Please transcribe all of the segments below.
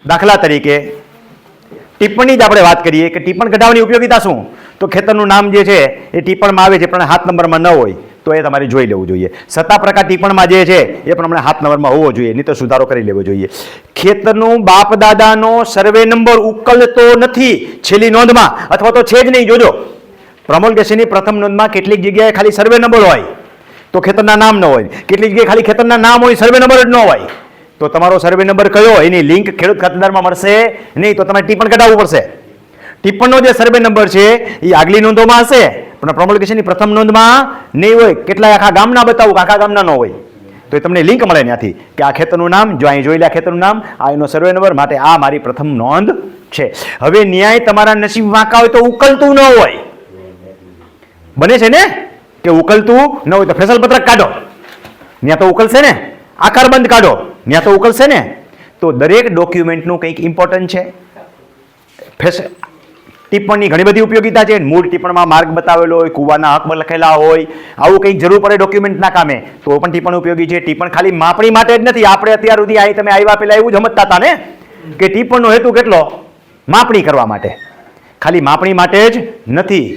દાખલા તરીકે ટિપ્પણી જ આપણે વાત કરીએ કે ટિપ્પણ કઢાવવાની ઉપયોગિતા શું? તો ખેતરનું નામ જે છે એ ટિપ્પણમાં આવે છે પણ 7 નંબરમાં ન હોય તો એ તમારે જોઈ લેવું જોઈએ. સત્તા પ્રકાર ટિપ્પણમાં જે છે એ પ્રમાણે 7 નંબરમાં હોવો જોઈએ, નહીં તો સુધારો કરી લેવો જોઈએ. ખેતરનું બાપ દાદાનો સર્વે નંબર ઉકલતો નથી છેલ્લી નોંધમાં, અથવા તો છે જ નહીં. જોજો, પ્રમોલ્ગેશનની પ્રથમ નોંધમાં કેટલીક જગ્યાએ ખાલી સર્વે નંબર હોય તો ખેતરના નામ ન હોય, કેટલીક જગ્યાએ ખાલી ખેતરના નામ હોય, સર્વે નંબર જ ન હોય. તો તમારો સર્વે નંબર કયો એની લિંક ખેડૂત ખાતેદારમાં મળશે નહીં, તો તમારે ટિપ્પણ કઢાવવું પડશે. ટિપ્પણનો જે સર્વે નંબર છે એ આગલી નોંધોમાં હશે પણ પ્રમોલ્ગેશનની પ્રથમ નોંધમાં નહીં હોય. કેટલાય આખા ગામના બતાવું, આખા ગામના ન હોય, તો એ તમને લિંક મળે ત્યાંથી કે આ ખેતરનું નામ, જો અહીં જોઈ લે ખેતરનું નામ, આ એનો સર્વે નંબર, માટે આ મારી પ્રથમ નોંધ છે. હવે ન્યાય તમારા નસીબ વાંકા હોય તો ઉકલતું ન હોય. બને છે ને કે ઉકલતું ન હોય તો ફેસલ પત્રક કાઢો, ત્યાં તો ઉકલશે ને. આકાર બંધ કાઢો, ત્યાં તો ઉકલશે ને. તો દરેક ડોક્યુમેન્ટનું કંઈક ઇમ્પોર્ટન્ટ છે. ટિપ્પણની ઘણી બધી ઉપયોગિતા છે. મૂળ ટિપ્પણમાં માર્ગ બતાવેલો હોય, કુવાના હક લખેલા હોય, આવું કંઈક જરૂર પડે ડોક્યુમેન્ટના કામે તો પણ ટિપ્પણ ઉપયોગી છે. ટિપ્પણ ખાલી માપણી માટે જ નથી. આપણે અત્યાર સુધી અહીં તમે આવ્યા પહેલા એવું જ સમજતા હતા ને કે ટિપ્પણનો હેતુ કેટલો? માપણી કરવા માટે. ખાલી માપણી માટે જ નથી,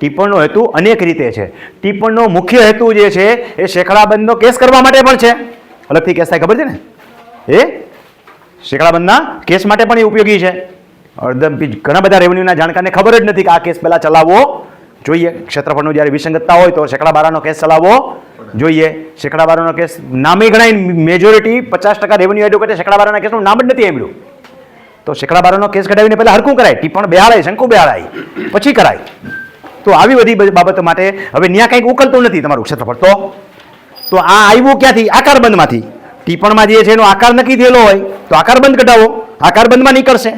ટિપ્પણનો હેતુ અનેક રીતે છે. ટિપ્પણનો મુખ્ય હેતુ જે છે એ શેકડાબંધનો કેસ કરવા માટે પણ છે. અલગથી કેસ થાય ખબર છે ને, એ શેકડાબંધના કેસ માટે પણ એ ઉપયોગી છે. ઘણા બધા રેવન્યુના જાણકારને ખબર જ નથી કે આ કેસ પહેલાં ચલાવવો જોઈએ. ક્ષેત્રફળનો જ્યારે વિસંગતતા હોય તો શેકડાબારાનો કેસ ચલાવવો જોઈએ. શેકડાબારાનો કેસ નામે ગણાય, મેજોરિટી 50% રેવન્યુ એડવોકેટે શેકડાબારાના કેસનું નામ જ નથી આવ્યું. તો શેકડાબારાનો કેસ કઢાવીને પહેલાં હરખું કરાય, ટિપ્પણ બેહાડાય, શંકુ બેહાડાય, પછી કરાય. તો આવી બધી બાબતો માટે હવે ત્યાં કંઈક ઉકલતું નથી તમારું ક્ષેત્રફળ. તો આ આવ્યું ક્યાંથી? આકારબંધમાંથી. ટિપ્પણમાં જે છે એનો આકાર નક્કી થયેલો હોય તો આકારબંધ કઢાવો, આકારબંધમાં નીકળશે.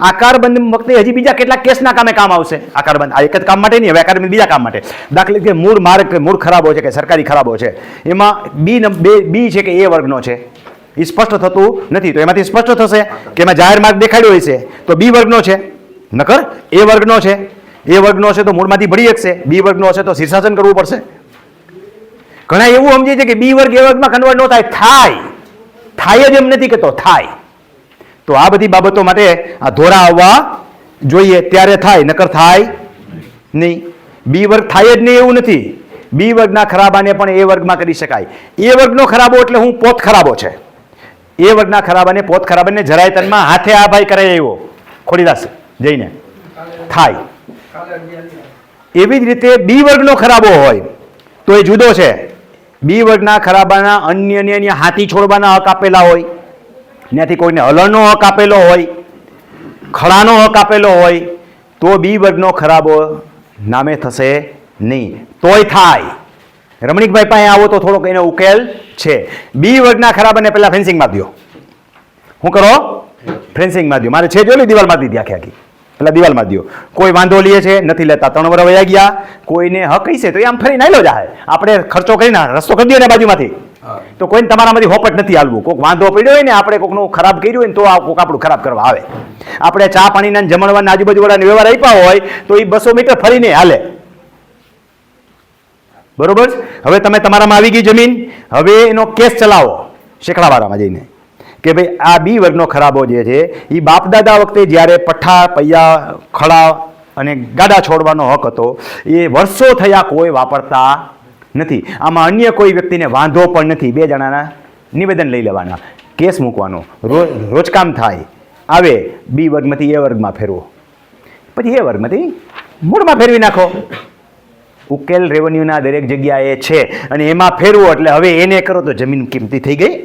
આકારબંધ વખતે હજી બીજા કેટલાક કેસના કામે કામ આવશે. આકારબંધ આ એક જ કામ માટે નહીં, હવે આકારબંધ બીજા કામ માટે. દાખલા તરીકે મૂળ માર્ગ, મૂળ ખરાબો છે કે સરકારી ખરાબો છે, એમાં બી છે કે એ વર્ગનો છે, એ સ્પષ્ટ થતું નથી. તો એમાંથી સ્પષ્ટ થશે કે એમાં જાહેર માર્ગ દેખાડ્યો હોય છે તો બી વર્ગનો છે, નકર એ વર્ગનો છે. એ વર્ગનો છે તો મૂળમાંથી ભળી શકશે, બી વર્ગનો છે તો શીર્ષાસન કરવું પડશે. ઘણા એવું સમજે છે કે બી વર્ગ એ વર્ગમાં કન્વર્ટ ન થાય. થાય જ એમ નથી કહેતો, થાય. તો આ બધી બાબતો માટે આ ધોરા આવવા જોઈએ, ત્યારે થાય, નકર થાય નહીં. બી વર્ગ થાય જ નહીં એવું નથી. બી વર્ગના ખરાબાને પણ એ વર્ગમાં કરી શકાય. એ વર્ગનો ખરાબો એટલે હું પોત ખરાબો છે. એ વર્ગના ખરાબાને, પોત ખરાબાને જરાય તનમાં હાથે આ ભાઈ કરે એવો ખોડીદાસ જઈને થાય. એવી જ રીતે બી વર્ગનો ખરાબો હોય તો એ જુદો છે. બી વર્ગના ખરાબાના અન્ય હાથી છોડવાના હક આપેલા હોય, ત્યાંથી કોઈને હલણનો હક આપેલો હોય, ખડાનો હક આપેલો હોય તો બી વર્ગનો ખરાબો નામે થશે નહીં. તોય થાય. રમણીકભાઈ પાસે આવો તો થોડોક એનો ઉકેલ છે. બી વર્ગના ખરાબાને પહેલા ફેન્સિંગ મારી દો. શું કરો? ફેન્સિંગ મારી દો. મારે છે જોઈ દિવાલ મારી દીધી આખી પેલા દિવાલ મારી દો. કોઈ વાંધો લે છે નથી લેતા, 3 વર્ષ વયા ગયા, કોઈને હક હશે તો એ આમ ફરી નાયલો જાય. આપણે ખર્ચો કરીને રસ્તો કરી દઈએ ને બાજુમાંથી, તો કોઈને તમારામાંથી હોપટ નથી હાલવું. કોઈક વાંધો પડ્યો હોય ને, આપણે કોઈકનું ખરાબ કર્યું હોય ને તો કોઈક આપણું ખરાબ કરવા આવે. આપણે ચા પાણીના જમણવાના આજુબાજુવાળાને વ્યવહાર આપ્યા હોય તો એ 200 મીટર ફરીને હાલે. બરોબર. હવે તમે તમારામાં આવી ગઈ જમીન, હવે એનો કેસ ચલાવો શેકડાવાળામાં જઈને કે ભાઈ આ બી વર્ગનો ખરાબો જે છે એ બાપ દાદા વખતે જ્યારે પઠ્ઠા, પૈયા, ખડા અને ગાડા છોડવાનો હક હતો એ વર્ષો થયા કોઈ વાપરતા નથી. આમાં અન્ય કોઈ વ્યક્તિને વાંધો પણ નથી. 2 જણાના નિવેદન લઈ લેવાના, કેસ મૂકવાનો, રોજકામ થાય, આવે બી વર્ગમાંથી એ વર્ગમાં ફેરવો, પછી એ વર્ગમાંથી મૂળમાં ફેરવી નાખો. ઉકેલ રેવન્યુના દરેક જગ્યાએ છે અને એમાં ફેરવો એટલે હવે એને કરો તો જમીન કિંમતી થઈ ગઈ.